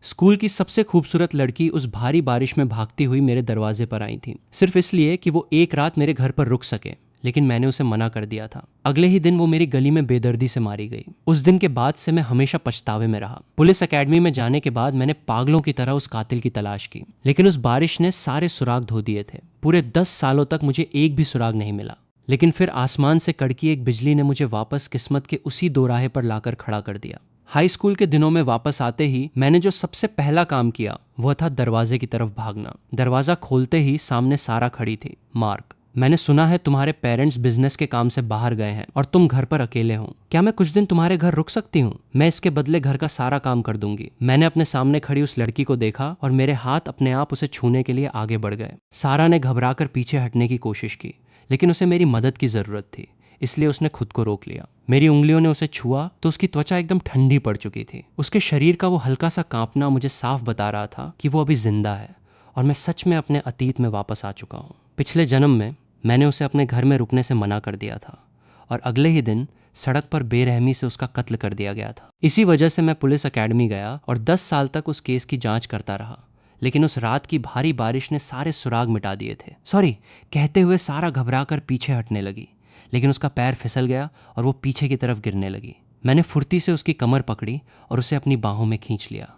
School की सबसे खूबसूरत लड़की उस भारी बारिश में भागती हुई मेरे दरवाजे पर आई थी, सिर्फ इसलिए कि वो एक रात मेरे घर पर रुक सके। लेकिन मैंने उसे मना कर दिया था। अगले ही दिन वो मेरी गली में बेदर्दी से मारी गई। उस दिन के बाद से मैं हमेशा पछतावे में रहा। पुलिस एकेडमी में जाने के बाद मैंने पागलों की तरह उस कातिल की तलाश की, लेकिन उस बारिश ने सारे सुराग धो दिए थे। पूरे 10 सालों तक मुझे एक भी सुराग नहीं मिला। लेकिन फिर आसमान से कड़की एक बिजली ने मुझे वापस किस्मत के उसी दोराहे पर लाकर खड़ा कर दिया। हाई स्कूल के दिनों में वापस आते ही मैंने जो सबसे पहला काम किया वह था दरवाजे की तरफ भागना। दरवाजा खोलते ही सामने सारा खड़ी थी। मार्क, मैंने सुना है तुम्हारे पेरेंट्स बिजनेस के काम से बाहर गए हैं और तुम घर पर अकेले हो। क्या मैं कुछ दिन तुम्हारे घर रुक सकती हूँ? मैं इसके बदले घर का सारा काम कर दूंगी। मैंने अपने सामने खड़ी उस लड़की को देखा और मेरे हाथ अपने आप उसे छूने के लिए आगे बढ़ गए। सारा ने घबराकर पीछे हटने की कोशिश की, लेकिन उसे मेरी मदद की जरूरत थी, इसलिए उसने खुद को रोक लिया। मेरी उंगलियों ने उसे छुआ तो उसकी त्वचा एकदम ठंडी पड़ चुकी थी। उसके शरीर का वो हल्का सा कांपना मुझे साफ बता रहा था कि वो अभी जिंदा है और मैं सच में अपने अतीत में वापस आ चुका हूँ। पिछले जन्म में मैंने उसे अपने घर में रुकने से मना कर दिया था और अगले ही दिन सड़क पर बेरहमी से उसका कत्ल कर दिया गया था। इसी वजह से मैं पुलिस एकेडमी गया और 10 साल तक उस केस की जांच करता रहा। लेकिन उस रात की भारी बारिश ने सारे सुराग मिटा दिए थे। सॉरी कहते हुए सारा घबराकर पीछे हटने लगी, लेकिन उसका पैर फिसल गया और वो पीछे की तरफ गिरने लगी। मैंने फुर्ती से उसकी कमर पकड़ी और उसे अपनी बाहों में खींच लिया।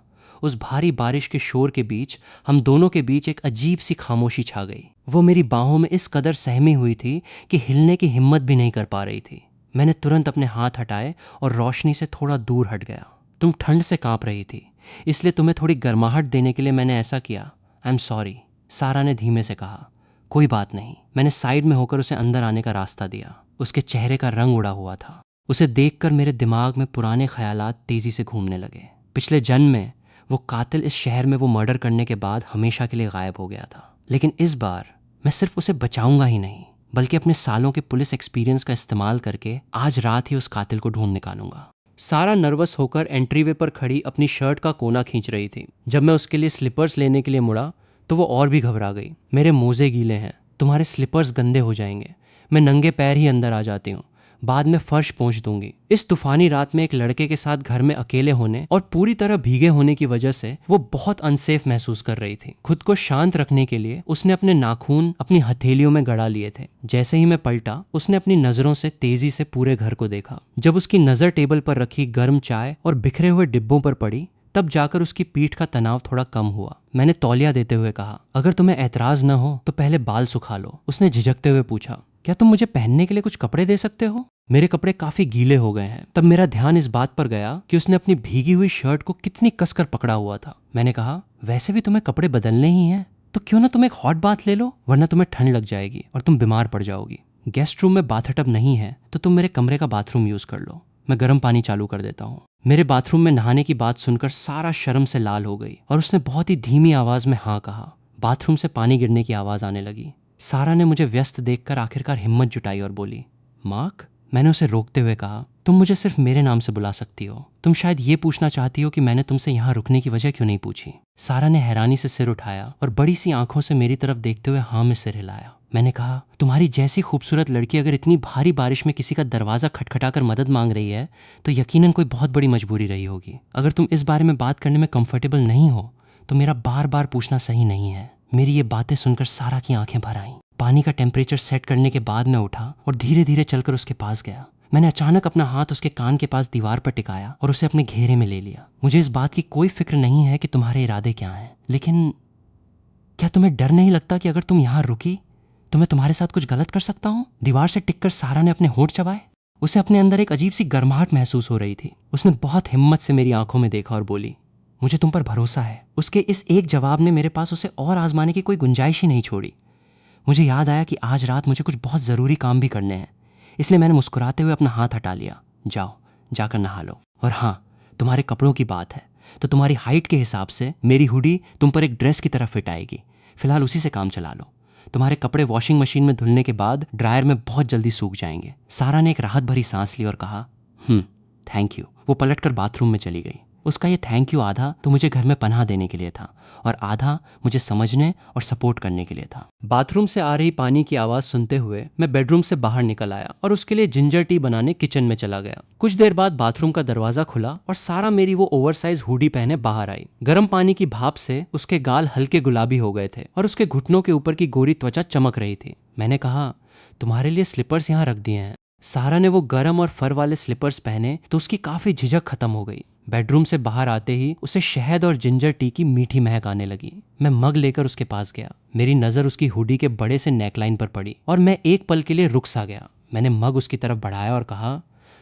उस भारी बारिश के शोर के बीच हम दोनों के बीच एक अजीब सी खामोशी छा गई। वो मेरी बाहों में इस कदर सहमी हुई थी कि हिलने की हिम्मत भी नहीं कर पा रही थी। मैंने तुरंत अपने हाथ हटाए और रोशनी से थोड़ा दूर हट गया। तुम ठंड से कांप रही थी, इसलिए तुम्हें थोड़ी गर्माहट देने के लिए मैंने ऐसा किया। आई एम सॉरी, सारा ने धीमे से कहा। कोई बात नहीं। मैंने साइड में होकर उसे अंदर आने का रास्ता दिया। उसके चेहरे का रंग उड़ा हुआ था। उसे देखकर मेरे दिमाग में पुराने ख्यालात तेजी से घूमने लगे। पिछले जन्म में वो कातिल इस शहर में वो मर्डर करने के बाद हमेशा के लिए गायब हो गया था। लेकिन इस बार मैं सिर्फ उसे बचाऊंगा ही नहीं, बल्कि अपने सालों के पुलिस एक्सपीरियंस का इस्तेमाल करके आज रात ही उस कातिल को ढूंढ निकालूंगा। सारा नर्वस होकर एंट्रीवे पर खड़ी अपनी शर्ट का कोना खींच रही थी। जब मैं उसके लिए स्लीपर्स लेने के लिए मुड़ा तो वो और भी घबरा गई। मेरे मोजे गीले हैं, तुम्हारे स्लीपर्स गंदे हो जाएंगे। मैं नंगे पैर ही अंदर आ जाती हूँ, बाद में फर्श पोंछ दूंगी। इस तूफानी रात में एक लड़के के साथ घर में अकेले होने और पूरी तरह भीगे होने की वजह से वो बहुत अनसेफ महसूस कर रही थी। खुद को शांत रखने के लिए उसने अपने नाखून अपनी हथेलियों में गड़ा लिए थे। जैसे ही मैं पलटा, उसने अपनी नजरों से तेजी से पूरे घर को देखा। जब उसकी नजर टेबल पर रखी गर्म चाय और बिखरे हुए डिब्बों पर पड़ी, तब जाकर उसकी पीठ का तनाव थोड़ा कम हुआ। मैंने तौलिया देते हुए कहा, अगर तुम्हें ऐतराज न हो तो पहले बाल सुखा लो। उसने झिझकते हुए पूछा, क्या तुम मुझे पहनने के लिए कुछ कपड़े दे सकते हो? मेरे कपड़े काफी गीले हो गए हैं। तब मेरा ध्यान इस बात पर गया कि उसने अपनी भीगी हुई शर्ट को कितनी कसकर पकड़ा हुआ था। मैंने कहा, वैसे भी तुम्हें कपड़े बदलने ही हैं, तो क्यों ना तुम एक हॉट बाथ ले लो, वरना तुम्हें ठंड लग जाएगी और तुम बीमार पड़ जाओगी। गेस्ट रूम में बाथटब नहीं है तो तुम मेरे कमरे का बाथरूम यूज कर लो, मैं गर्म पानी चालू कर देता हूँ। मेरे बाथरूम में नहाने की बात सुनकर सारा शर्म से लाल हो गई और उसने बहुत ही धीमी आवाज में हाँ कहा। बाथरूम से पानी गिरने की आवाज आने लगी। सारा ने मुझे व्यस्त देखकर आखिरकार हिम्मत जुटाई और बोली, मार्क। मैंने उसे रोकते हुए कहा, तुम मुझे सिर्फ मेरे नाम से बुला सकती हो। तुम शायद ये पूछना चाहती हो कि मैंने तुमसे यहाँ रुकने की वजह क्यों नहीं पूछी। सारा ने हैरानी से सिर उठाया और बड़ी सी आंखों से मेरी तरफ देखते हुए हाँ में सिर हिलाया। मैंने कहा, तुम्हारी जैसी खूबसूरत लड़की अगर इतनी भारी बारिश में किसी का दरवाजा खटखटाकर मदद मांग रही है तो यकीनन कोई बहुत बड़ी मजबूरी रही होगी। अगर तुम इस बारे में बात करने में कंफर्टेबल नहीं हो तो मेरा बार बार पूछना सही नहीं है। मेरी ये बातें सुनकर सारा की आंखें भर आईं। पानी का टेम्परेचर सेट करने के बाद मैं उठा और धीरे धीरे चलकर उसके पास गया। मैंने अचानक अपना हाथ उसके कान के पास दीवार पर टिकाया और उसे अपने घेरे में ले लिया। मुझे इस बात की कोई फिक्र नहीं है कि तुम्हारे इरादे क्या हैं, लेकिन क्या तुम्हें डर नहीं लगता कि अगर तुम यहाँ रुकी तो मैं तुम्हारे साथ कुछ गलत कर सकता हूँ? दीवार से टिककर सारा ने अपने होंठ चबाए। उसे अपने अंदर एक अजीब सी गर्माहट महसूस हो रही थी। उसने बहुत हिम्मत से मेरी आंखों में देखा और बोली, मुझे तुम पर भरोसा है। उसके इस एक जवाब ने मेरे पास उसे और आजमाने की कोई गुंजाइश ही नहीं छोड़ी। मुझे याद आया कि आज रात मुझे कुछ बहुत ज़रूरी काम भी करने हैं, इसलिए मैंने मुस्कुराते हुए अपना हाथ हटा लिया। जाओ, जाकर नहा लो। और हाँ, तुम्हारे कपड़ों की बात है तो तुम्हारी हाइट के हिसाब से मेरी हुडी तुम पर एक ड्रेस की तरह फिट आएगी। फिलहाल उसी से काम चला लो। तुम्हारे कपड़े वॉशिंग मशीन में धुलने के बाद ड्रायर में बहुत जल्दी सूख जाएंगे। सारा ने एक राहत भरी सांस ली और कहा, थैंक यू। वो पलटकर बाथरूम में चली गई। उसका ये थैंक यू आधा तो मुझे घर में पनाह देने के लिए था और आधा मुझे समझने और सपोर्ट करने के लिए था। बाथरूम से आ रही पानी की आवाज़ सुनते हुए मैं बेडरूम से बाहर निकल आया और उसके लिए जिंजर टी बनाने किचन में चला गया। कुछ देर बाद बाथरूम का दरवाजा खुला और सारा मेरी वो ओवरसाइज हुडी पहने बाहर आई। गर्म पानी की भाप से उसके गाल हल्के गुलाबी हो गए थे और उसके घुटनों के ऊपर की गोरी त्वचा चमक रही थी। मैंने कहा, तुम्हारे लिए स्लीपर्स यहाँ रख दिए हैं। सारा ने वो गर्म और फर वाले स्लीपर्स पहने तो उसकी काफी झिझक खत्म हो गई। बेडरूम से बाहर आते ही उसे शहद और जिंजर टी की मीठी महक आने लगी। मैं मग लेकर उसके पास गया। मेरी नजर उसकी हुडी के बड़े से नेकलाइन पर पड़ी और मैं एक पल के लिए रुक सा गया। मैंने मग उसकी तरफ बढ़ाया और कहा,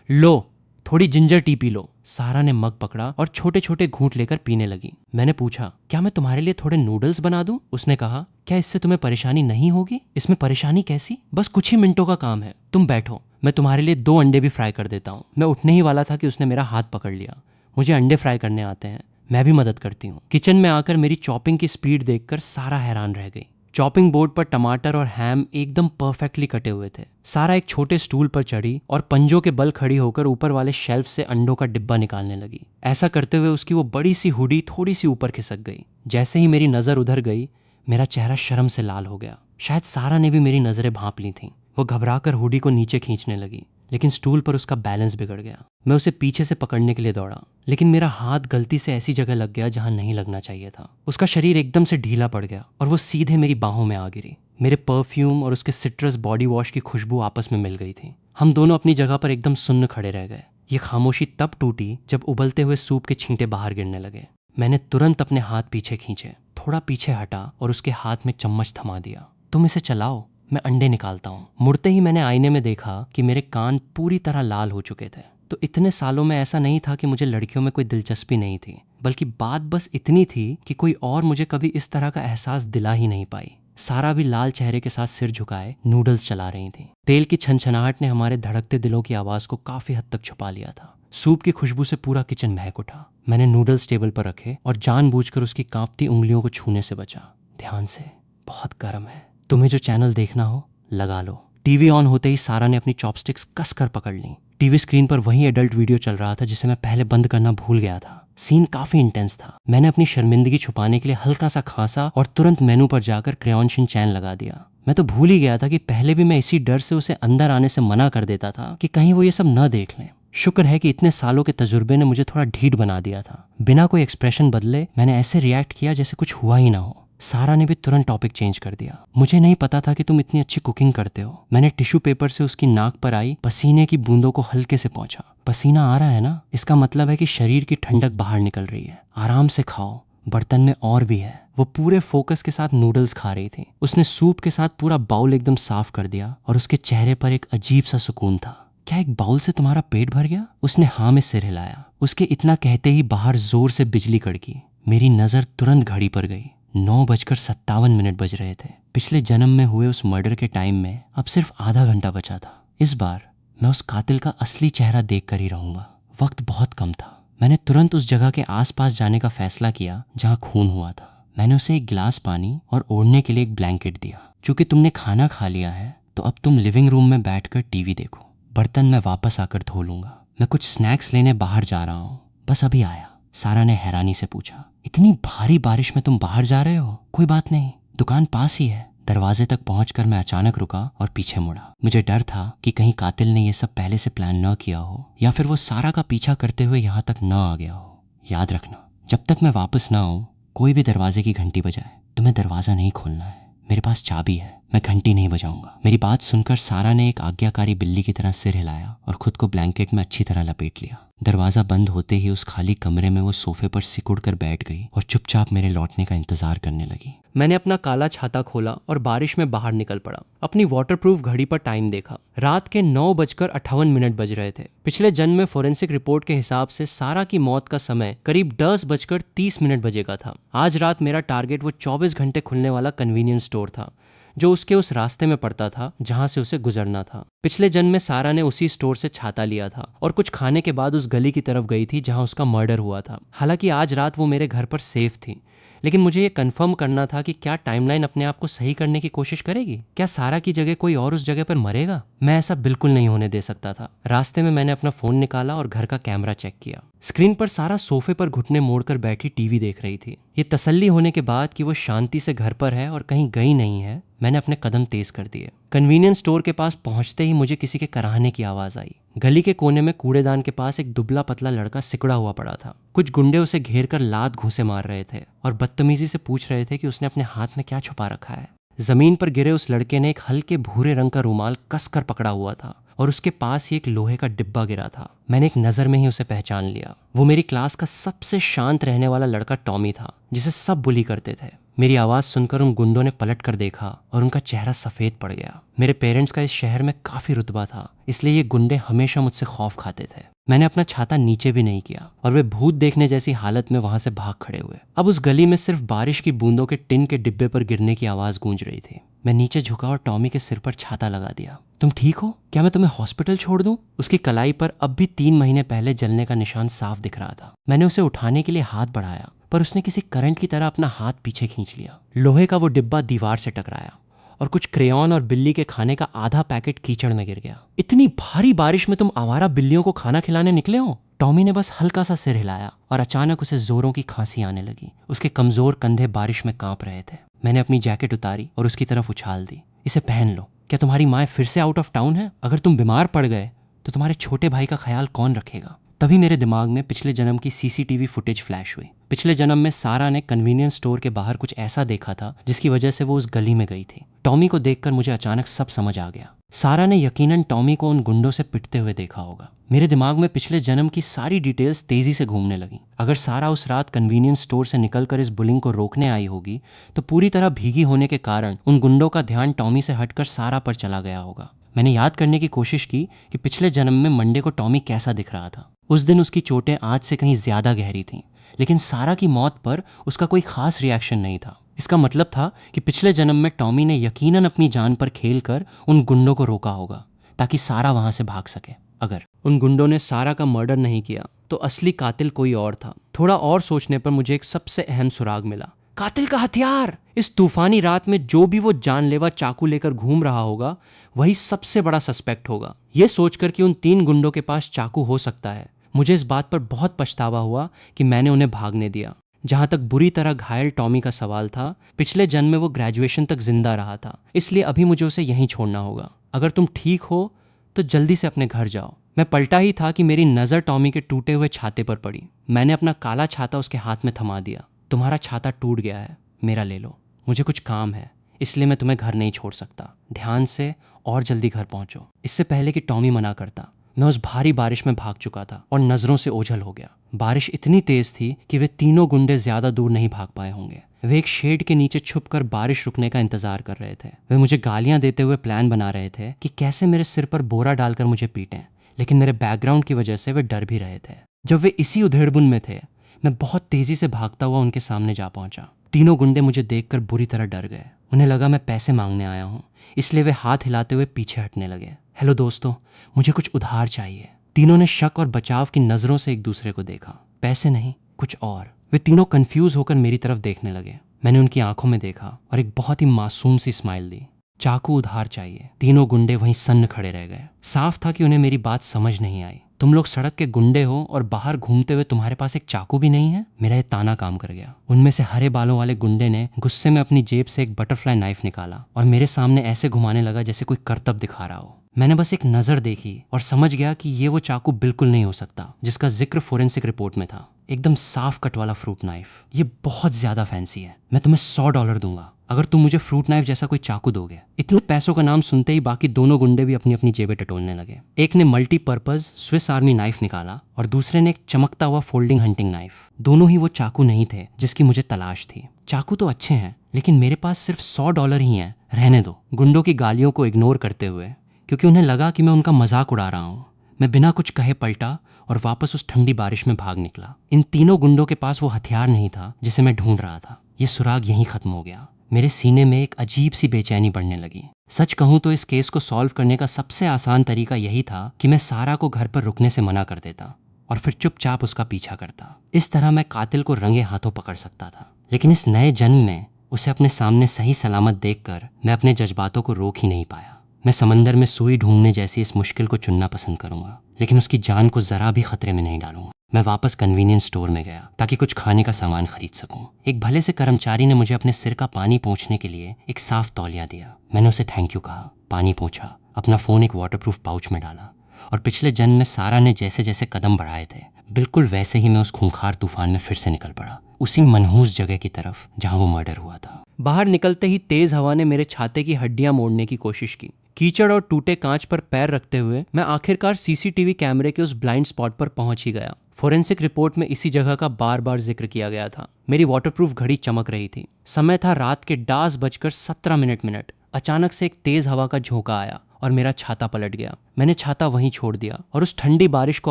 लो थोड़ी जिंजर टी पी लो। सारा ने मग पकड़ा और छोटे छोटे घूंट लेकर पीने लगी। मैंने पूछा, क्या मैं तुम्हारे लिए थोड़े नूडल्स बना दूं? उसने कहा, क्या इससे तुम्हें परेशानी नहीं होगी? इसमें परेशानी कैसी? बस कुछ ही मिनटों का काम है, तुम बैठो, मैं तुम्हारे लिए 2 अंडे भी फ्राई कर देता हूँ। मैं उठने ही वाला था कि उसने मेरा हाथ पकड़ लिया। मुझे अंडे फ्राई करने आते हैं, मैं भी मदद करती हूँ। किचन में आकर मेरी चॉपिंग की स्पीड देखकर सारा हैरान रह गई। चॉपिंग बोर्ड पर टमाटर और हैम एकदम परफेक्टली कटे हुए थे। सारा एक छोटे स्टूल पर चढ़ी और पंजों के बल खड़ी होकर ऊपर वाले शेल्फ से अंडों का डिब्बा निकालने लगी। ऐसा करते हुए उसकी वो बड़ी सी हुडी थोड़ी सी ऊपर खिसक गई। जैसे ही मेरी नज़र उधर गई, मेरा चेहरा शर्म से लाल हो गया। शायद सारा ने भी मेरी नज़रें भांप ली थीं। वो घबराकर हुडी को नीचे खींचने लगी, लेकिन स्टूल पर उसका बैलेंस बिगड़ गया। मैं उसे पीछे से पकड़ने के लिए दौड़ा, लेकिन मेरा हाथ गलती से ऐसी जगह लग गया जहां नहीं लगना चाहिए था। उसका शरीर एकदम से ढीला पड़ गया और वो सीधे मेरी बाहों में आ गिरी। मेरे परफ्यूम और उसके सिट्रस बॉडी वॉश की खुशबू आपस में मिल गई थी। हम दोनों अपनी जगह पर एकदम सुन्न खड़े रह गए। ये खामोशी तब टूटी जब उबलते हुए सूप के छींटे बाहर गिरने लगे। मैंने तुरंत अपने हाथ पीछे खींचे, थोड़ा पीछे हटा और उसके हाथ में चम्मच थमा दिया। तुम इसे चलाओ, मैं अंडे निकालता हूँ। मुड़ते ही मैंने आईने में देखा कि मेरे कान पूरी तरह लाल हो चुके थे। तो इतने सालों में ऐसा नहीं था कि मुझे लड़कियों में कोई दिलचस्पी नहीं थी, बल्कि बात बस इतनी थी कि कोई और मुझे कभी इस तरह का एहसास दिला ही नहीं पाई। सारा भी लाल चेहरे के साथ सिर झुकाए नूडल्स चला रही थी। तेल की छनछनाहट ने हमारे धड़कते दिलों की आवाज को काफी हद तक छुपा लिया था। सूप की खुशबू से पूरा किचन महक उठा। मैंने नूडल्स टेबल पर रखे और जानबूझकर उसकी कांपती उंगलियों को छूने से बचा। ध्यान से, बहुत गर्म है। तुम्हें जो चैनल देखना हो लगा लो। टीवी ऑन होते ही सारा ने अपनी चॉपस्टिक्स कसकर पकड़ ली। टीवी स्क्रीन पर वही एडल्ट वीडियो चल रहा था जिसे मैं पहले बंद करना भूल गया था। सीन काफी इंटेंस था। मैंने अपनी शर्मिंदगी छुपाने के लिए हल्का सा खांसा और तुरंत मेनू पर जाकर क्रेयॉन शिन चैन लगा दिया। मैं तो भूल ही गया था कि पहले भी मैं इसी डर से उसे अंदर आने से मना कर देता था कि कहीं वो ये सब न देख लें। शुक्र है कि इतने सालों के तजुर्बे ने मुझे थोड़ा ढीठ बना दिया था। बिना कोई एक्सप्रेशन बदले मैंने ऐसे रिएक्ट किया जैसे कुछ हुआ ही ना हो। सारा ने भी तुरंत टॉपिक चेंज कर दिया। मुझे नहीं पता था कि तुम इतनी अच्छी कुकिंग करते हो। मैंने टिश्यू पेपर से उसकी नाक पर आई पसीने की बूंदों को हल्के से पोंछा। पसीना आ रहा है ना, इसका मतलब है कि शरीर की ठंडक बाहर निकल रही है। आराम से खाओ, बर्तन में और भी है। वो पूरे फोकस के साथ नूडल्स खा रही थी। उसने सूप के साथ पूरा बाउल एकदम साफ कर दिया और उसके चेहरे पर एक अजीब सा सुकून था। क्या एक बाउल से तुम्हारा पेट भर गया? उसने हाँ में सिर हिलाया। उसके इतना कहते ही बाहर जोर से बिजली कड़की। मेरी नजर तुरंत घड़ी पर गई। 9:57 बज रहे थे। पिछले जन्म में हुए उस मर्डर के टाइम में अब सिर्फ आधा घंटा बचा था। इस बार मैं उस कातिल का असली चेहरा देख कर ही रहूंगा। वक्त बहुत कम था। मैंने तुरंत उस जगह के आसपास जाने का फैसला किया जहां खून हुआ था। मैंने उसे एक गिलास पानी और ओढ़ने के लिए एक ब्लैंकेट दिया। चूंकि तुमने खाना खा लिया है तो अब तुम लिविंग रूम में बैठकर टीवी देखो। बर्तन मैं वापस आकर धो लूंगा। मैं कुछ स्नैक्स लेने बाहर जा रहा हूँ, बस अभी आया। सारा ने हैरानी से पूछा, इतनी भारी बारिश में तुम बाहर जा रहे हो? कोई बात नहीं, दुकान पास ही है। दरवाजे तक पहुंचकर मैं अचानक रुका और पीछे मुड़ा। मुझे डर था कि कहीं कातिल ने यह सब पहले से प्लान न किया हो या फिर वो सारा का पीछा करते हुए यहाँ तक न आ गया हो। याद रखना, जब तक मैं वापस ना आऊं, कोई भी दरवाजे की घंटी बजाए, तुम्हें दरवाजा नहीं खोलना है। मेरे पास चाबी है, मैं घंटी नहीं बजाऊंगा। मेरी बात सुनकर सारा ने एक आज्ञाकारी बिल्ली की तरह सिर हिलाया और खुद को ब्लैंकेट में अच्छी तरह लपेट लिया। दरवाजा बंद होते ही उस खाली कमरे में वो सोफे पर सिकुड़ कर बैठ गई और चुपचाप मेरे लौटने का इंतजार करने लगी। मैंने अपना काला छाता खोला और बारिश में बाहर निकल पड़ा। अपनी वाटरप्रूफ घड़ी पर टाइम देखा। रात के 9:58 बज रहे थे। पिछले जन्म में फोरेंसिक रिपोर्ट के हिसाब से सारा की मौत का समय करीब 10:30 बजेगा था। आज रात मेरा टारगेट वो 24 घंटे खुलने वाला कन्वीनियंस स्टोर था जो उसके उस रास्ते में पड़ता था जहां से उसे गुजरना था। पिछले जन्म में सारा ने उसी स्टोर से छाता लिया था और कुछ खाने के बाद उस गली की तरफ गई थी जहां उसका मर्डर हुआ था। हालांकि आज रात वो मेरे घर पर सेफ थी, लेकिन मुझे ये कंफर्म करना था कि क्या टाइमलाइन अपने आप को सही करने की कोशिश करेगी। क्या सारा की जगह कोई और उस जगह पर मरेगा? मैं ऐसा बिल्कुल नहीं होने दे सकता था। रास्ते में मैंने अपना फोन निकाला और घर का कैमरा चेक किया। स्क्रीन पर सारा सोफे पर घुटने मोड़कर बैठी टीवी देख रही थी। ये तसल्ली होने के बाद कि वो शांति से घर पर है और कहीं गई नहीं है, मैंने अपने कदम तेज कर दिए। कन्वीनियंस स्टोर के पास पहुंचते ही मुझे किसी के कराहने की आवाज आई। गली के कोने में कूड़ेदान के पास एक दुबला पतला लड़का सिकुड़ा हुआ पड़ा था। कुछ गुंडे उसे घेर कर लात घूंसे मार रहे थे और बदतमीजी से पूछ रहे थे कि उसने अपने हाथ में क्या छुपा रखा है। जमीन पर गिरे उस लड़के ने एक हल्के भूरे रंग का रुमाल कसकर पकड़ा हुआ था और उसके पास ही एक लोहे का डिब्बा गिरा था। मैंने एक नज़र में ही उसे पहचान लिया। वो मेरी क्लास का सबसे शांत रहने वाला लड़का टॉमी था, जिसे सब बुली करते थे। मेरी आवाज़ सुनकर उन गुंडों ने पलट कर देखा और उनका चेहरा सफ़ेद पड़ गया। मेरे पेरेंट्स का इस शहर में काफ़ी रुतबा था, इसलिए ये गुंडे हमेशा मुझसे खौफ खाते थे। मैंने अपना छाता नीचे भी नहीं किया और वे भूत देखने जैसी हालत में वहां से भाग खड़े हुए। अब उस गली में सिर्फ बारिश की बूंदों के टिन के डिब्बे पर गिरने की आवाज़ गूंज रही थी। मैं नीचे झुका और टॉमी के सिर पर छाता लगा दिया। तुम ठीक हो? क्या मैं तुम्हें हॉस्पिटल छोड़ दूं? उसकी कलाई पर अब भी 3 महीने पहले जलने का निशान साफ दिख रहा था। मैंने उसे उठाने के लिए हाथ बढ़ाया, पर उसने किसी करंट की तरह अपना हाथ पीछे खींच लिया। लोहे का वो डिब्बा दीवार से टकराया और कुछ क्रेयॉन और बिल्ली के खाने का आधा पैकेट कीचड़ में गिर गया। इतनी भारी बारिश में तुम आवारा बिल्लियों को खाना खिलाने निकले हो? टॉमी ने बस हल्का सा सिर हिलाया और अचानक उसे जोरों की खांसी आने लगी। उसके कमजोर कंधे बारिश में कांप रहे थे। मैंने अपनी जैकेट उतारी और उसकी तरफ उछाल दी। इसे पहन लो। क्या तुम्हारी माँ फिर से आउट ऑफ टाउन है? अगर तुम बीमार पड़ गए तो तुम्हारे छोटे भाई का ख्याल कौन रखेगा? तभी मेरे दिमाग में पिछले जन्म की सीसीटीवी फुटेज फ्लैश हुई। पिछले जन्म में सारा ने कन्वीनियंस स्टोर के बाहर कुछ ऐसा देखा था जिसकी वजह से वो उस गली में गई थी। टॉमी को देखकर मुझे अचानक सब समझ आ गया। सारा ने यकीनन टॉमी को उन गुंडों से पिटते हुए देखा होगा। मेरे दिमाग में पिछले जन्म की सारी डिटेल्स तेजी से घूमने लगी। अगर सारा उस रात कन्वीनियंस स्टोर से निकलकर इस बुलिंग को रोकने आई होगी तो पूरी तरह भीगी होने के कारण उन गुंडों का ध्यान टॉमी से हटकर सारा पर चला गया होगा। मैंने याद करने की कोशिश की कि पिछले जन्म में मंडे को टॉमी कैसा दिख रहा था। उस दिन उसकी चोटें आज से कहीं ज्यादा गहरी थीं, लेकिन सारा की मौत पर उसका कोई खास रिएक्शन नहीं था। इसका मतलब था कि पिछले जन्म में टॉमी ने यकीनन अपनी जान पर खेलकर उन गुंडों को रोका होगा ताकि सारा वहां से भाग सके। अगर उन गुंडों ने सारा का मर्डर नहीं किया तो असली कातिल कोई और था। थोड़ा और सोचने पर मुझे एक सबसे अहम सुराग मिला। कातिल का हथियार! इस तूफानी रात में जो भी वो जानलेवा चाकू लेकर घूम रहा होगा वही सबसे बड़ा सस्पेक्ट होगा। ये सोचकर कि उन 3 गुंडों के पास चाकू हो सकता है, मुझे इस बात पर बहुत पछतावा हुआ कि मैंने उन्हें भागने दिया। जहां तक बुरी तरह घायल टॉमी का सवाल था, पिछले जन्म में वो ग्रेजुएशन तक जिंदा रहा था, इसलिए अभी मुझे उसे यहीं छोड़ना होगा। अगर तुम ठीक हो तो जल्दी से अपने घर जाओ। मैं पलटा ही था कि मेरी नज़र टॉमी के टूटे हुए छाते पर पड़ी। मैंने अपना काला छाता उसके हाथ में थमा दिया। तुम्हारा छाता टूट गया है, मेरा ले लो। मुझे कुछ काम है, इसलिए मैं तुम्हें घर नहीं छोड़ सकता। ध्यान से और जल्दी घर पहुंचो। इससे पहले कि टॉमी मना करता, मैं उस भारी बारिश में भाग चुका था और नजरों से ओझल हो गया। बारिश इतनी तेज थी कि वे तीनों गुंडे ज्यादा दूर नहीं भाग पाए होंगे। वे एक शेड के नीचे छुपकर बारिश रुकने का इंतजार कर रहे थे। वे मुझे गालियां देते हुए प्लान बना रहे थे कि कैसे मेरे सिर पर बोरा डालकर मुझे पीटें, लेकिन मेरे बैकग्राउंड की वजह से वे डर भी रहे थे। जब वे इसी उधेड़बुन में थे, मैं बहुत तेजी से भागता हुआ उनके सामने जा पहुंचा। तीनों गुंडे मुझे देखकर बुरी तरह डर गए। उन्हें लगा मैं पैसे मांगने आया हूँ, इसलिए वे हाथ हिलाते हुए पीछे हटने लगे। हेलो दोस्तों, मुझे कुछ उधार चाहिए। तीनों ने शक और बचाव की नजरों से एक दूसरे को देखा। पैसे नहीं, कुछ और। वे तीनों कंफ्यूज होकर मेरी तरफ देखने लगे। मैंने उनकी आंखों में देखा और एक बहुत ही मासूम सी स्माइल दी। चाकू उधार चाहिए। तीनों गुंडे वहीं सन्न खड़े रह गए। साफ था कि उन्हें मेरी बात समझ नहीं आई। तुम लोग सड़क के गुंडे हो और बाहर घूमते हुए तुम्हारे पास एक चाकू भी नहीं है? मेरा ये ताना काम कर गया। उनमें से हरे बालों वाले गुंडे ने गुस्से में अपनी जेब से एक बटरफ्लाई नाइफ निकाला और मेरे सामने ऐसे घुमाने लगा जैसे कोई करतब दिखा रहा हो। मैंने बस एक नजर देखी और समझ गया कि ये वो चाकू बिल्कुल नहीं हो सकता जिसका जिक्र फोरेंसिक रिपोर्ट में था। एकदम साफ कट वाला फ्रूट नाइफ। ये बहुत ज्यादा फैंसी है। मैं तुम्हें $100 दूंगा अगर तुम मुझे फ्रूट नाइफ जैसा कोई चाकू दोगे। इतने पैसों का नाम सुनते ही बाकी दोनों गुंडे भी अपनी अपनी जेबें टटोलने लगे। एक ने मल्टीपर्पज स्विस आर्मी नाइफ निकाला और दूसरे ने एक चमकता हुआ फोल्डिंग हंटिंग नाइफ। दोनों ही वो चाकू नहीं थे जिसकी मुझे तलाश थी। चाकू तो अच्छे हैं, लेकिन मेरे पास सिर्फ $100 ही हैं। रहने दो। गुंडों की गालियों को इग्नोर करते हुए, क्योंकि उन्हें लगा कि मैं उनका मजाक उड़ा रहा हूँ, मैं बिना कुछ कहे पलटा और वापस उस ठंडी बारिश में भाग निकला। इन तीनों गुंडों के पास वो हथियार नहीं था जिसे मैं ढूंढ रहा था। ये सुराग यहीं खत्म हो गया। मेरे सीने में एक अजीब सी बेचैनी बढ़ने लगी। सच कहूं तो इस केस को सॉल्व करने का सबसे आसान तरीका यही था कि मैं सारा को घर पर रुकने से मना कर देता और फिर चुपचाप उसका पीछा करता। इस तरह मैं कातिल को रंगे हाथों पकड़ सकता था। लेकिन इस नए जन्म में उसे अपने सामने सही सलामत देखकर मैं अपने जज्बातों को रोक ही नहीं पाया। मैं समंदर में सुई ढूंढने जैसी इस मुश्किल को चुनना पसंद करूंगा, लेकिन उसकी जान को जरा भी खतरे में नहीं डालूंगा। मैं वापस कन्वीनियंस स्टोर में गया ताकि कुछ खाने का सामान खरीद सकूं। एक भले से कर्मचारी ने मुझे अपने सिर का पानी पोंछने के लिए एक साफ तौलिया दिया। मैंने उसे थैंक यू कहा, पानी पोंछा, अपना फ़ोन एक वाटरप्रूफ पाउच में डाला और पिछले जन्म में सारा ने जैसे जैसे कदम बढ़ाए थे, बिल्कुल वैसे ही मैं उस खूंखार तूफान में फिर से निकल पड़ा, उसी मनहूस जगह की तरफ जहाँ वो मर्डर हुआ था। बाहर निकलते ही तेज हवा ने मेरे छाते की हड्डियां मोड़ने की कोशिश की। कीचड़ और टूटे कांच पर पैर रखते हुए मैं आखिरकार सीसीटीवी कैमरे के उस ब्लाइंड स्पॉट पर पहुंच ही गया। फोरेंसिक रिपोर्ट में इसी जगह का बार बार जिक्र किया गया था। मेरी वाटरप्रूफ घड़ी चमक रही थी। समय था रात के 10:17 अचानक से एक तेज हवा का झोंका आया और मेरा छाता पलट गया। मैंने छाता वहीं छोड़ दिया और उस ठंडी बारिश को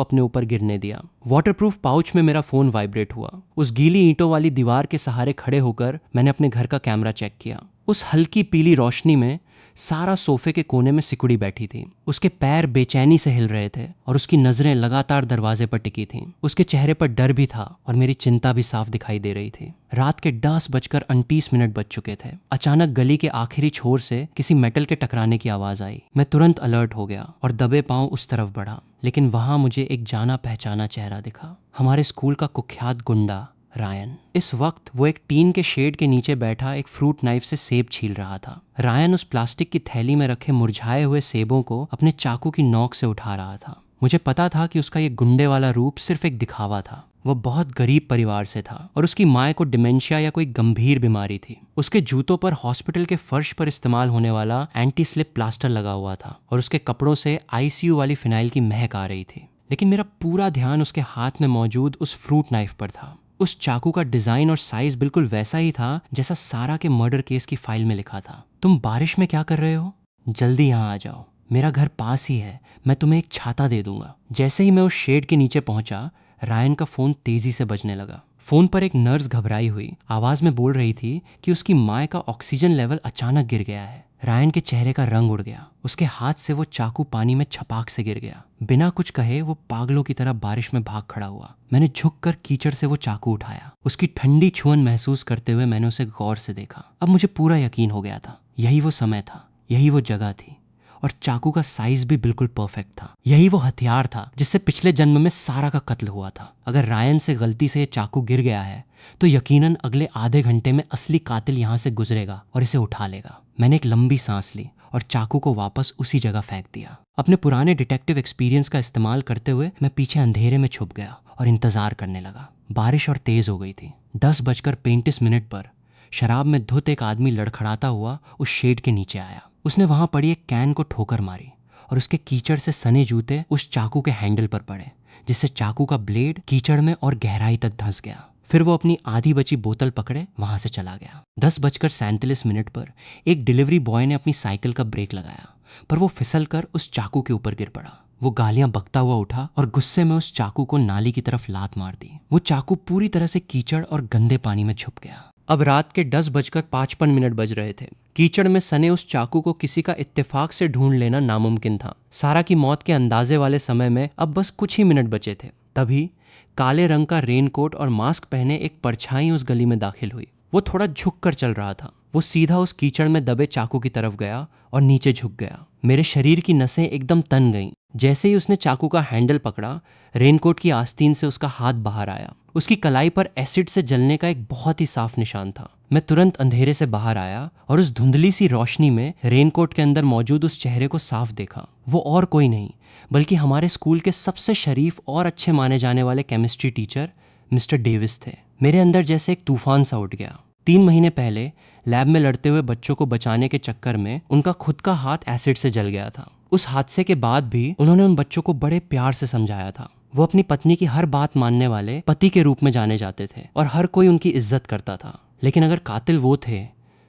अपने ऊपर गिरने दिया। वाटरप्रूफ पाउच में मेरा फोन वाइब्रेट हुआ। उस गीली ईंटों वाली दीवार के सहारे खड़े होकर मैंने अपने घर का कैमरा चेक किया। उस हल्की पीली रोशनी में सारा सोफे के कोने में सिकुड़ी बैठी थी। उसके पैर बेचैनी से हिल रहे थे और उसकी नजरें लगातार दरवाजे पर टिकी थीं। उसके चेहरे पर डर भी था और मेरी चिंता भी साफ दिखाई दे रही थी। रात के 10:29 बज चुके थे। अचानक गली के आखिरी छोर से किसी मेटल के टकराने की आवाज आई। मैं तुरंत अलर्ट हो गया और दबे पांव उस तरफ बढ़ा, लेकिन वहां मुझे एक जाना पहचाना चेहरा दिखा। हमारे स्कूल का कुख्यात गुंडा रायन। इस वक्त वो एक टीन के शेड के नीचे बैठा एक फ्रूट नाइफ से सेब छील रहा था। रायन उस प्लास्टिक की थैली में रखे मुरझाए हुए सेबों को अपने चाकू की नोक से उठा रहा था। मुझे पता था कि उसका ये गुंडे वाला रूप सिर्फ एक दिखावा था। वो बहुत गरीब परिवार से था और उसकी माँ को डिमेंशिया या कोई गंभीर बीमारी थी। उसके जूतों पर हॉस्पिटल के फर्श पर इस्तेमाल होने वाला एंटी स्लिप प्लास्टर लगा हुआ था और उसके कपड़ों से आईसीयू वाली फिनाइल की महक आ रही थी। लेकिन मेरा पूरा ध्यान उसके हाथ में मौजूद उस फ्रूट नाइफ पर था। उस चाकू का डिजाइन और साइज बिल्कुल वैसा ही था जैसा सारा के मर्डर केस की फाइल में लिखा था। तुम बारिश में क्या कर रहे हो? जल्दी यहाँ आ जाओ, मेरा घर पास ही है, मैं तुम्हें एक छाता दे दूंगा। जैसे ही मैं उस शेड के नीचे पहुंचा, रायन का फोन तेजी से बजने लगा। फोन पर एक नर्स घबराई हुई आवाज में बोल रही थी कि उसकी माँ का ऑक्सीजन लेवल अचानक गिर गया है। रायन के चेहरे का रंग उड़ गया। उसके हाथ से वो चाकू पानी में छपाक से गिर गया। बिना कुछ कहे वो पागलों की तरह बारिश में भाग खड़ा हुआ। मैंने झुककर कीचड़ से वो चाकू उठाया। उसकी ठंडी छुअन महसूस करते हुए मैंने उसे गौर से देखा। अब मुझे पूरा यकीन हो गया था, यही वो समय था, यही वो जगह थी और चाकू का साइज भी बिल्कुल परफेक्ट था। यही वो हथियार था जिससे पिछले जन्म में सारा का कत्ल हुआ था। अगर रायन से गलती से ये चाकू गिर गया है तो यकीनन अगले आधे घंटे में असली कातिल यहाँ से गुजरेगा और इसे उठा लेगा। मैंने एक लंबी सांस ली और चाकू को वापस उसी जगह फेंक दिया। अपने पुराने डिटेक्टिव एक्सपीरियंस का इस्तेमाल करते हुए मैं पीछे अंधेरे में छुप गया और इंतजार करने लगा। बारिश और तेज हो गई थी। 10:35 पर शराब में धुत एक आदमी लड़खड़ाता हुआ उस शेड के नीचे आया। उसने वहां पड़ी एक कैन को ठोकर मारी और उसके कीचड़ से सने जूते उस चाकू के हैंडल पर पड़े, जिससे चाकू का ब्लेड कीचड़ में और गहराई तक धंस गया। फिर वो अपनी आधी बची बोतल पकड़े वहां से चला गया। 10:37 पर एक डिलीवरी बॉय ने अपनी साइकिल का ब्रेक लगाया, पर वो फिसल कर उस चाकू के ऊपर गिर पड़ा। वो गालियां बकता हुआ उठा और गुस्से में उस चाकू को नाली की तरफ लात मार दी। वो चाकू पूरी तरह से कीचड़ और गंदे पानी में छुप गया। अब रात के 10:55 बज रहे थे। कीचड़ में सने उस चाकू को किसी का इत्तेफाक से ढूंढ लेना नामुमकिन था। सारा की मौत के अंदाजे वाले समय में अब बस कुछ ही मिनट बचे थे। तभी काले रंग का रेनकोट और मास्क पहने एक परछाई उस गली में दाखिल हुई। वो थोड़ा झुक कर चल रहा था। वो सीधा उस कीचड़ में दबे चाकू की तरफ गया और नीचे झुक गया। मेरे शरीर की नसें एकदम तन गईं। जैसे ही उसने चाकू का हैंडल पकड़ा, रेनकोट की आस्तीन से उसका हाथ बाहर आया। उसकी कलाई पर एसिड से जलने का एक बहुत ही साफ निशान था। मैं तुरंत अंधेरे से बाहर आया और उस धुंधली सी रोशनी में रेनकोट के अंदर मौजूद उस चेहरे को साफ देखा। वो और कोई नहीं बल्कि हमारे स्कूल के सबसे शरीफ और अच्छे माने जाने वाले केमिस्ट्री टीचर मिस्टर डेविस थे। मेरे अंदर जैसे एक तूफान सा उठ गया। 3 महीने पहले लैब में लड़ते हुए बच्चों को बचाने के चक्कर में उनका खुद का हाथ एसिड से जल गया था। उस हादसे के बाद भी उन्होंने उन बच्चों को बड़े प्यार से समझाया था। वो अपनी पत्नी की हर बात मानने वाले पति के रूप में जाने जाते थे और हर कोई उनकी इज्जत करता था। लेकिन अगर कातिल वो थे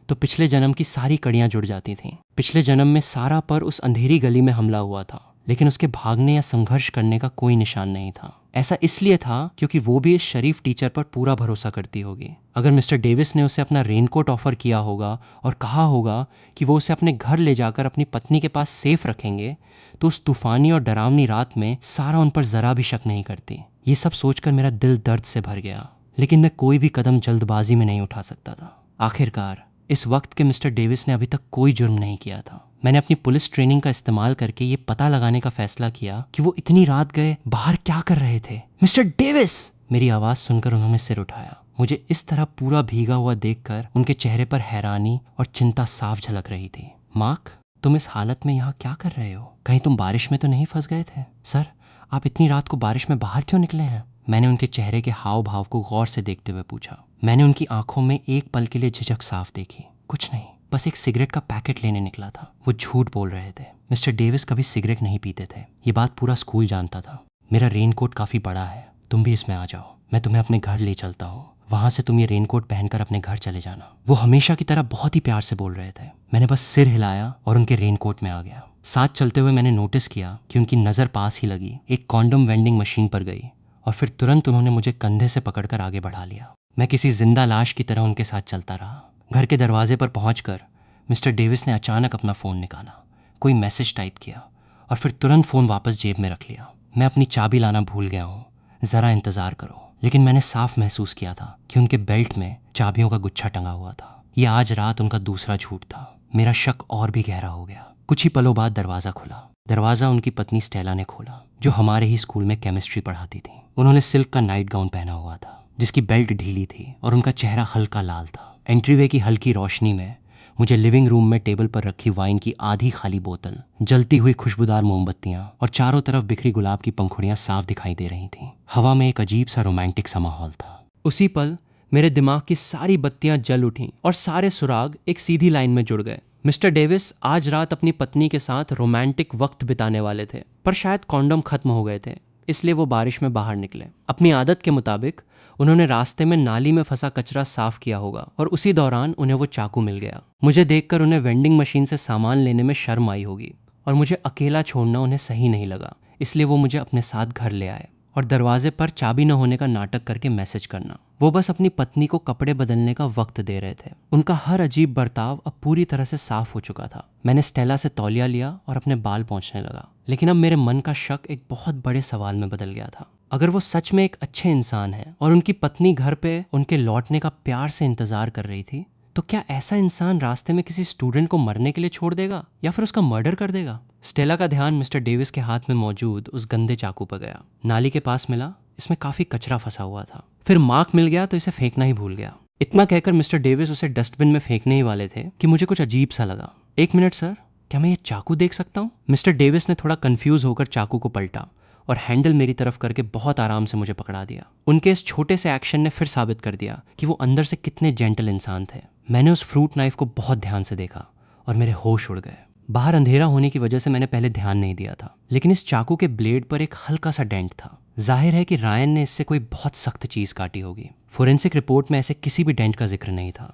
तो पिछले जन्म की सारी कड़ियां जुड़ जाती थीं। पिछले जन्म में सारा पर उस अंधेरी गली में हमला हुआ था, लेकिन उसके भागने या संघर्ष करने का कोई निशान नहीं था। ऐसा इसलिए था क्योंकि वो भी इस शरीफ टीचर पर पूरा भरोसा करती होगी। अगर मिस्टर डेविस ने उसे अपना रेनकोट ऑफर किया होगा और कहा होगा कि वो उसे अपने घर ले जाकर अपनी पत्नी के पास सेफ रखेंगे, तो उस तूफानी और डरावनी रात में सारा उन पर जरा भी शक नहीं करती। ये सब सोचकर मेरा दिल दर्द से भर गया, लेकिन मैं कोई भी कदम जल्दबाजी में नहीं उठा सकता था। आखिरकार इस वक्त के मिस्टर डेविस ने अभी तक कोई जुर्म नहीं किया था। मैंने अपनी पुलिस ट्रेनिंग का इस्तेमाल करके ये पता लगाने का फैसला किया कि वो इतनी रात गए बाहर क्या कर रहे थे। Mister Davis! मेरी आवाज सुनकर उन्होंने सिर उठाया। मुझे इस तरह पूरा भीगा हुआ देखकर उनके चेहरे पर हैरानी और चिंता साफ झलक रही थी। मार्क, तुम इस हालत में यहाँ क्या कर रहे हो? कहीं तुम बारिश में तो नहीं फंस गए थे? सर, आप इतनी रात को बारिश में बाहर क्यों निकले हैं? मैंने उनके चेहरे के हाव भाव को गौर से देखते हुए पूछा। मैंने उनकी आंखों में एक पल के लिए झिझक साफ देखी। कुछ नहीं, बस एक सिगरेट का पैकेट लेने निकला था। वो झूठ बोल रहे थे। मिस्टर डेविस कभी सिगरेट नहीं पीते थे। ये बात पूरा स्कूल जानता था। मेरा रेनकोट काफी बड़ा है, तुम भी इसमें आ जाओ। मैं तुम्हें अपने घर ले चलता हूँ। वहां से तुम ये रेनकोट पहनकर अपने घर चले जाना। वो हमेशा की तरह बहुत ही प्यार से बोल रहे थे। मैंने बस सिर हिलाया और उनके रेनकोट में आ गया। साथ चलते हुए मैंने नोटिस किया कि उनकी नज़र पास ही लगी एक कॉन्डम वेंडिंग मशीन पर गई और फिर तुरंत उन्होंने मुझे कंधे से पकड़कर आगे बढ़ा लिया। मैं किसी जिंदा लाश की तरह उनके साथ चलता रहा। घर के दरवाजे पर पहुंचकर मिस्टर डेविस ने अचानक अपना फ़ोन निकाला, कोई मैसेज टाइप किया और फिर तुरंत फ़ोन वापस जेब में रख लिया। मैं अपनी चाबी लाना भूल गया हूँ, ज़रा इंतज़ार करो। लेकिन मैंने साफ महसूस किया था कि उनके बेल्ट में चाबियों का गुच्छा टंगा हुआ था। ये आज रात उनका दूसरा झूठ था। मेरा शक और भी गहरा हो गया। कुछ ही पलों बाद दरवाज़ा खुला। दरवाज़ा उनकी पत्नी स्टेला ने खोला, जो हमारे ही स्कूल में केमिस्ट्री पढ़ाती थी। उन्होंने सिल्क का नाइट गाउन पहना हुआ था, जिसकी बेल्ट ढीली थी और उनका चेहरा हल्का लाल था। एंट्रीवे की हल्की रोशनी में मुझे लिविंग रूम में टेबल पर रखी वाइन की आधी खाली बोतल, जलती हुई खुशबूदार मोमबत्तियां और चारों तरफ बिखरी गुलाब की पंखुड़ियां साफ दिखाई दे रही थीं। हवा में एक अजीब सा रोमांटिक सा माहौल था। उसी पल मेरे दिमाग की सारी बत्तियां जल उठीं और सारे सुराग एक सीधी लाइन में जुड़ गए। मिस्टर डेविस आज रात अपनी पत्नी के साथ रोमांटिक वक्त बिताने वाले थे, पर शायद कॉन्डम खत्म हो गए थे, इसलिए वो बारिश में बाहर निकले। अपनी आदत के मुताबिक उन्होंने रास्ते में नाली में फंसा कचरा साफ किया होगा और उसी दौरान उन्हें वो चाकू मिल गया। मुझे देखकर उन्हें वेंडिंग मशीन से सामान लेने में शर्म आई होगी और मुझे अकेला छोड़ना उन्हें सही नहीं लगा, इसलिए वो मुझे अपने साथ घर ले आए और दरवाजे पर चाबी न होने का नाटक करके मैसेज करना। वो बस अपनी पत्नी को कपड़े बदलने का वक्त दे रहे थे। उनका हर अजीब बर्ताव अब पूरी तरह से साफ हो चुका था। मैंने स्टेला से तौलिया लिया और अपने बाल पोंछने लगा, लेकिन अब मेरे मन का शक एक बहुत बड़े सवाल में बदल गया था। अगर वो सच में एक अच्छे इंसान है और उनकी पत्नी घर पे उनके लौटने का प्यार से इंतजार कर रही थी, तो क्या ऐसा इंसान रास्ते में किसी स्टूडेंट को मरने के लिए छोड़ देगा या फिर उसका मर्डर कर देगा? स्टेला का ध्यान मिस्टर डेविस के हाथ में मौजूद उस गंदे चाकू पर गया। नाली के पास मिला, इसमें काफी कचरा फंसा हुआ था। फिर मार्क मिल गया तो इसे फेंकना ही भूल गया। इतना कहकर मिस्टर डेविस उसे डस्टबिन में फेंकने ही वाले थे कि मुझे कुछ अजीब सा लगा। एक मिनट सर, क्या मैं ये चाकू देख सकता हूँ? मिस्टर डेविस ने थोड़ा कंफ्यूज होकर चाकू को पलटा और हैंडल मेरी तरफ करके बहुत आराम से मुझे पकड़ा दिया। उनके इस छोटे से एक्शन ने फिर साबित कर दिया कि वो अंदर से कितने जेंटल इंसान थे। मैंने उस फ्रूट नाइफ को बहुत ध्यान से देखा और मेरे होश उड़ गए। बाहर अंधेरा होने की वजह से मैंने पहले ध्यान नहीं दिया था, लेकिन इस चाकू के ब्लेड पर एक हल्का सा डेंट था। जाहिर है कि रायन ने इससे कोई बहुत सख्त चीज काटी होगी। फोरेंसिक रिपोर्ट में ऐसे किसी भी डेंट का जिक्र नहीं था।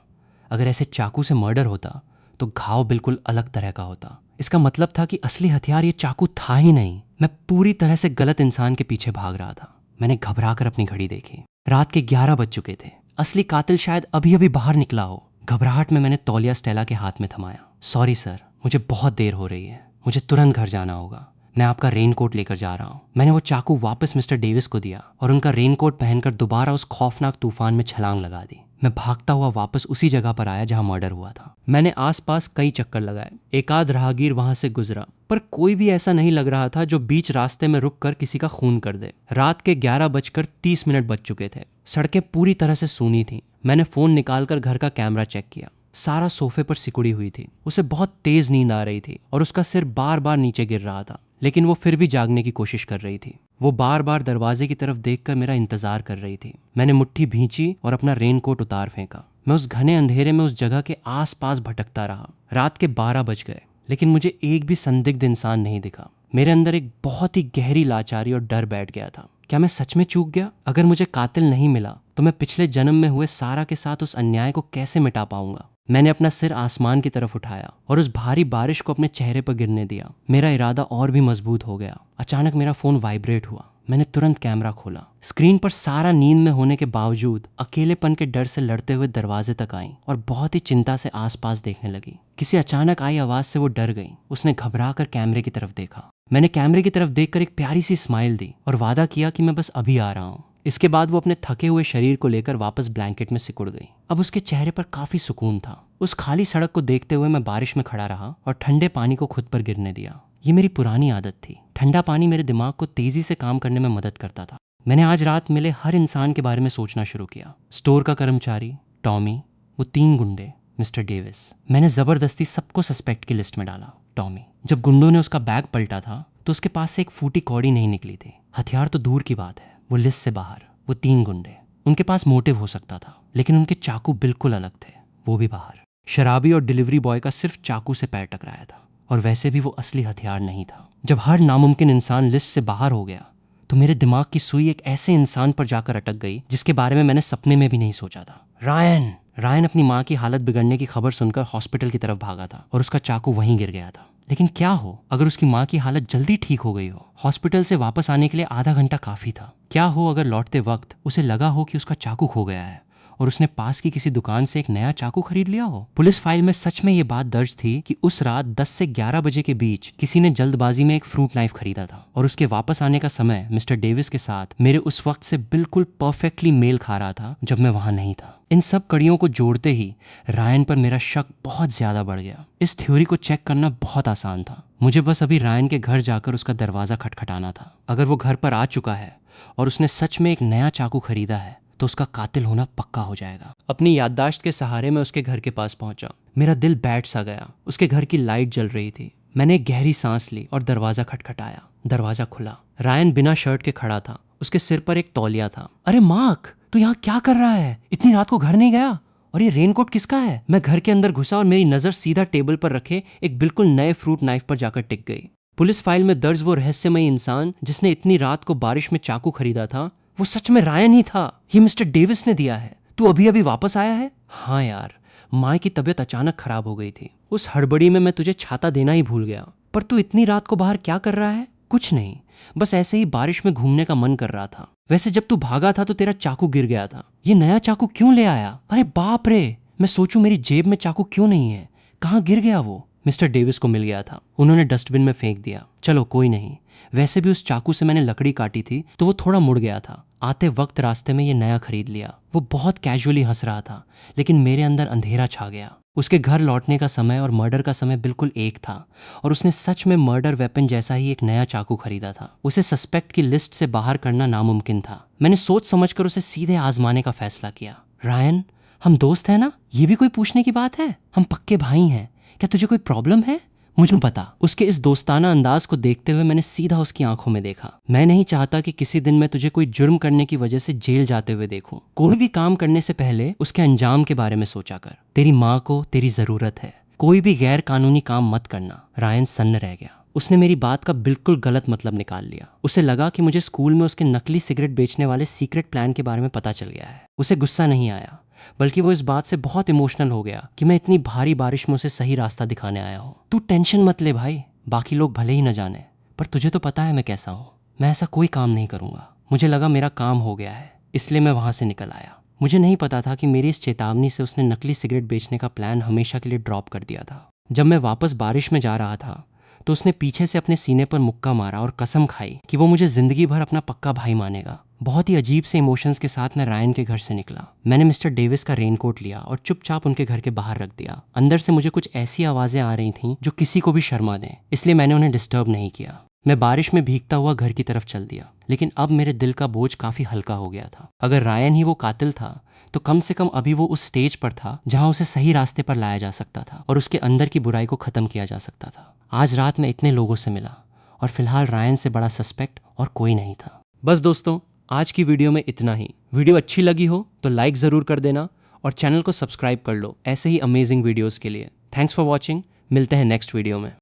अगर ऐसे चाकू से मर्डर होता तो घाव बिल्कुल अलग तरह का होता। इसका मतलब था कि असली हथियार ये चाकू था ही नहीं। मैं पूरी तरह से गलत इंसान के पीछे भाग रहा था। मैंने घबराकर अपनी घड़ी देखी। रात के 11 बज चुके थे। असली कातिल शायद अभी अभी बाहर निकला हो। घबराहट में मैंने तौलिया स्टेला के हाथ में थमाया। सॉरी सर, मुझे बहुत देर हो रही है, मुझे तुरंत घर जाना होगा। मैं आपका रेनकोट लेकर जा रहा हूँ। मैंने वो चाकू वापस मिस्टर डेविस को दिया और उनका रेनकोट पहनकर दोबारा उस खौफनाक तूफान में छलांग लगा दी। मैं भागता हुआ वापस उसी जगह पर आया जहां मर्डर हुआ था। मैंने आसपास कई चक्कर लगाए। एक आध राहगीर वहां से गुजरा, पर कोई भी ऐसा नहीं लग रहा था जो बीच रास्ते में रुककर किसी का खून कर दे। रात के 11:30 बज चुके थे। सड़कें पूरी तरह से सूनी थीं। मैंने फोन निकालकर घर का कैमरा चेक किया। सारा सोफे पर सिकुड़ी हुई थी। उसे बहुत तेज नींद आ रही थी और उसका सिर बार बार नीचे गिर रहा था, लेकिन वो फिर भी जागने की कोशिश कर रही थी। वो बार बार दरवाजे की तरफ देखकर मेरा इंतजार कर रही थी। मैंने मुट्ठी भींची और अपना रेनकोट उतार फेंका। मैं उस घने अंधेरे में उस जगह के आसपास भटकता रहा। रात के 12 बज गए, लेकिन मुझे एक भी संदिग्ध इंसान नहीं दिखा। मेरे अंदर एक बहुत ही गहरी लाचारी और डर बैठ गया था। क्या मैं सच में चूक गया? अगर मुझे कातिल नहीं मिला तो मैं पिछले जन्म में हुए सारा के साथ उस अन्याय को कैसे मिटा पाऊंगा? मैंने अपना सिर आसमान की तरफ उठाया और उस भारी बारिश को अपने चेहरे पर गिरने दिया। मेरा इरादा और भी मजबूत हो गया। अचानक मेरा फोन वाइब्रेट हुआ। मैंने तुरंत कैमरा खोला। स्क्रीन पर सारा नींद में होने के बावजूद अकेलेपन के डर से लड़ते हुए दरवाजे तक आई और बहुत ही चिंता से आसपास देखने लगी। किसी अचानक आई आवाज से वो डर गई। उसने घबराकर कैमरे की तरफ देखा। मैंने कैमरे की तरफ देखकर एक प्यारी सी स्माइल दी और वादा किया कि मैं बस अभी आ रहा हूँ। इसके बाद वो अपने थके हुए शरीर को लेकर वापस ब्लैंकेट में सिकुड़ गई। अब उसके चेहरे पर काफी सुकून था। उस खाली सड़क को देखते हुए मैं बारिश में खड़ा रहा और ठंडे पानी को खुद पर गिरने दिया। ये मेरी पुरानी आदत थी। ठंडा पानी मेरे दिमाग को तेजी से काम करने में मदद करता था। मैंने आज रात मिले हर इंसान के बारे में सोचना शुरू किया। स्टोर का कर्मचारी, टॉमी, वो 3 गुंडे, मिस्टर डेविस। मैंने जबरदस्ती सबको सस्पेक्ट की लिस्ट में डाला। टॉमी, जब गुंडों ने उसका बैग पलटा था तो उसके पास से एक फूटी कौड़ी नहीं निकली थी। हथियार तो दूर की बात है, वो लिस्ट से बाहर। वो 3 गुंडे, उनके पास मोटिव हो सकता था, लेकिन उनके चाकू बिल्कुल अलग थे, वो भी बाहर। शराबी और डिलीवरी बॉय का सिर्फ चाकू से पैर टकराया था, और वैसे भी वो असली हथियार नहीं था। जब हर नामुमकिन इंसान लिस्ट से बाहर हो गया तो मेरे दिमाग की सुई एक ऐसे इंसान पर जाकर अटक गई जिसके बारे में मैंने सपने में भी नहीं सोचा था। रायन अपनी माँ की हालत बिगड़ने की खबर सुनकर हॉस्पिटल की तरफ भागा था और उसका चाकू वहीं गिर गया था। लेकिन क्या हो अगर उसकी माँ की हालत जल्दी ठीक हो गई हो? हॉस्पिटल से वापस आने के लिए आधा घंटा काफी था। क्या हो अगर लौटते वक्त उसे लगा हो कि उसका चाकू खो गया है और उसने पास की किसी दुकान से एक नया चाकू खरीद लिया हो? पुलिस फाइल में सच में ये बात दर्ज थी कि उस रात 10 से 11 बजे के बीच किसी ने जल्दबाजी में एक फ्रूट नाइफ खरीदा था और उसके वापस आने का समय मिस्टर डेविस के साथ मेरे उस वक्त से बिल्कुल परफेक्टली मेल खा रहा था जब मैं वहां नहीं था। इन सब कड़ियों को जोड़ते ही रायन पर मेरा शक बहुत ज्यादा बढ़ गया। इस थ्योरी को चेक करना बहुत आसान था। मुझे बस अभी रायन के घर जाकर उसका दरवाजा खटखटाना था। अगर वो घर पर आ चुका है और उसने सच में एक नया चाकू खरीदा है तो उसका कातिल होना पक्का हो जाएगा। अपनी याददाश्त के सहारे मैं उसके घर के पास पहुंचा। मेरा दिल बैठ सा गया। उसके घर की लाइट जल रही थी। मैंने एक गहरी सांस ली और दरवाजा खटखटाया। दरवाजा खुला। रायन बिना शर्ट के खड़ा था। उसके सिर पर एक तौलिया था। अरे मार्क, तू यहाँ क्या कर रहा है? इतनी रात को घर नहीं गया? और ये रेनकोट किसका है? मैं घर के अंदर घुसा और मेरी नजर सीधा टेबल पर रखे एक बिल्कुल नए फ्रूट नाइफ पर जाकर टिक गई। पुलिस फाइल में दर्ज वो रहस्यमयी इंसान जिसने इतनी रात को बारिश में चाकू खरीदा था, वो सच में रायन ही था। ये मिस्टर डेविस ने दिया है। तू अभी अभी वापस आया है? हाँ यार, माँ की तबीयत अचानक खराब हो गई थी। उस हड़बड़ी में मैं तुझे छाता देना ही भूल गया। पर तू इतनी रात को बाहर क्या कर रहा है? कुछ नहीं, बस ऐसे ही बारिश में घूमने का मन कर रहा था। वैसे जब तू भागा था तो तेरा चाकू गिर गया था। ये नया चाकू क्यों ले आया? अरे बाप रे, मैं सोचूं मेरी जेब में चाकू क्यों नहीं है। कहाँ गिर गया वो? मिस्टर डेविस को मिल गया था। उन्होंने डस्टबिन में फेंक दिया। चलो कोई नहीं, वैसे भी उस चाकू से मैंने लकड़ी काटी थी तो वो थोड़ा मुड़ गया था। आते वक्त रास्ते में ये नया खरीद लिया। वो बहुत कैजुअली हंस रहा था, लेकिन मेरे अंदर अंधेरा छा गया। उसके घर लौटने का समय और मर्डर का समय बिल्कुल एक था और उसने सच में मर्डर वेपन जैसा ही एक नया चाकू खरीदा था। उसे सस्पेक्ट की लिस्ट से बाहर करना नामुमकिन था। मैंने सोच समझकर उसे सीधे आजमाने का फैसला किया। रायन, हम दोस्त हैं ना? ये भी कोई पूछने की बात है? हम पक्के भाई हैं। क्या तुझे कोई प्रॉब्लम है? मुझे पता। उसके इस दोस्ताना अंदाज को देखते हुए मैंने सीधा उसकी आंखों में देखा। मैं नहीं चाहता कि किसी दिन मैं तुझे कोई जुर्म करने की वजह से जेल जाते हुए देखूं। कोई भी काम करने से पहले उसके अंजाम के बारे में सोचा कर। तेरी माँ को तेरी जरूरत है। कोई भी गैर कानूनी काम मत करना। रायन सन्न रह गया। उसने मेरी बात का बिल्कुल गलत मतलब निकाल लिया। उसे लगा कि मुझे स्कूल में उसके नकली सिगरेट बेचने वाले सीक्रेट प्लान के बारे में पता चल गया है। उसे गुस्सा नहीं आया, बल्कि वो इस बात से बहुत इमोशनल हो गया कि मैं इतनी भारी बारिश में उसे सही रास्ता दिखाने आया हूँ। तू टेंशन मत ले भाई, बाकी लोग भले ही न जाने, पर तुझे तो पता है मैं कैसा हूँ। मैं ऐसा कोई काम नहीं करूँगा। मुझे लगा मेरा काम हो गया है, इसलिए मैं वहाँ से निकल आया। मुझे नहीं पता था कि मेरी इस चेतावनी से उसने नकली सिगरेट बेचने का प्लान हमेशा के लिए ड्रॉप कर दिया था। जब मैं वापस बारिश में जा रहा था तो उसने पीछे से अपने सीने पर मुक्का मारा और कसम खाई कि वो मुझे जिंदगी भर अपना पक्का भाई मानेगा। बहुत ही अजीब से इमोशंस के साथ मैं रायन के घर से निकला। मैंने मिस्टर डेविस का रेनकोट लिया और चुपचाप उनके घर के बाहर रख दिया। अंदर से मुझे कुछ ऐसी आवाजें आ रही थीं जो किसी को भी शर्मा दें, इसलिए मैंने उन्हें डिस्टर्ब नहीं किया। मैं बारिश में भीगता हुआ घर की तरफ चल दिया, लेकिन अब मेरे दिल का बोझ काफी हल्का हो गया था। अगर रायन ही वो कातिल था तो कम से कम अभी वो उस स्टेज पर था जहां उसे सही रास्ते पर लाया जा सकता था और उसके अंदर की बुराई को खत्म किया जा सकता था। आज रात मैं इतने लोगों से मिला और फिलहाल रायन से बड़ा सस्पेक्ट और कोई नहीं था। बस दोस्तों, आज की वीडियो में इतना ही। वीडियो अच्छी लगी हो तो लाइक ज़रूर कर देना और चैनल को सब्सक्राइब कर लो ऐसे ही अमेजिंग वीडियोस के लिए। Thanks for watching. मिलते हैं नेक्स्ट वीडियो में।